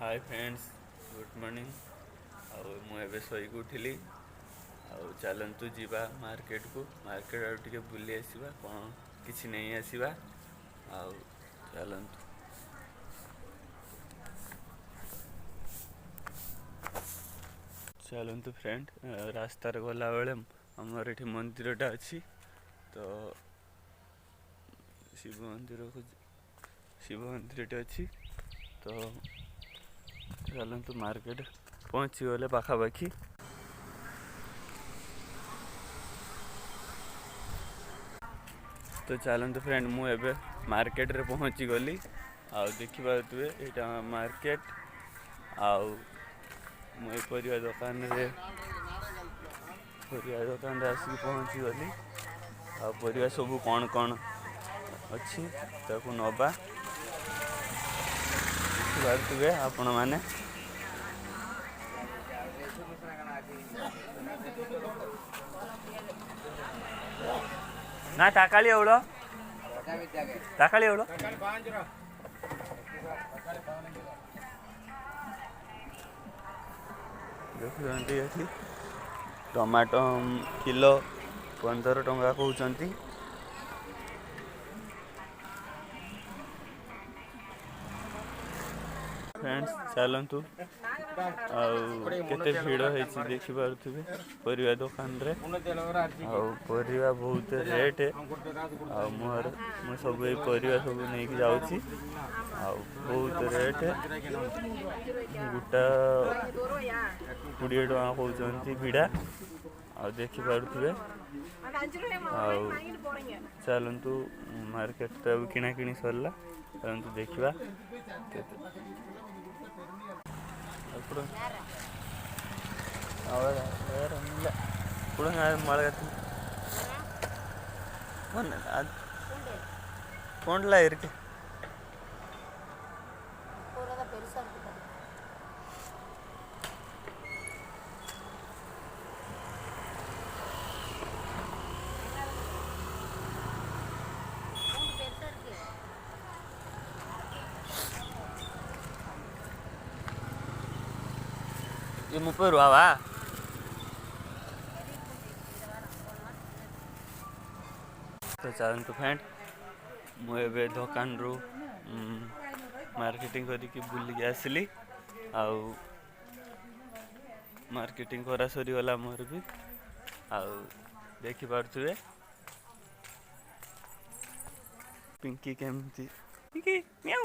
Hi friends, good morning. मुझे शोक उठिली। चलतु जीवा मार्केट को। मार्केट आड़ टे बुली आसवा, कौन किसी नहीं आसवा। चलतु चलतु फ्रेंड, रास्तार गला बेले आमर ये मंदिरटा अच्छी। तो शिव मंदिर अच्छी। तो चलतु मार्केट पहुँची गले पाखापाखि। तो चलतु फ्रेंड, मुझे मार्केट रे पहुँची गली। देखिपे यहाँ मार्केट मुझे परिवा दुकान रे आसिक पहुँची गली। परिवा सब कौन कौन अच्छी ताकू नवा देखिपे आपण मैंने। ना तकाली एवढ तकाली एवढ देखुं टमाटो किलो 15 टंका कहते। फ्रेंड्स चलतु केते भीड़ है देखिपे परिवा दुकान रे। परिवा बहुत रेट मु सब परिवा सब नहीं जाऊँगी। बहुत रेट गोटा 20 टका कहते भिड़ा। देखिपे चलतु मार्केट तो किना किणी सरला। चलतु देखा కొండలా இருக்கு. ये 30 ரூபா வா? तो चलतु फ्रेंड, मुझे दुकान रू मार्केटिंग करके बुलिक आसली। मार्केटिंग करा सरी गला मोर भी। देखिपे पिंकी केमती पिंकी म्याऊ।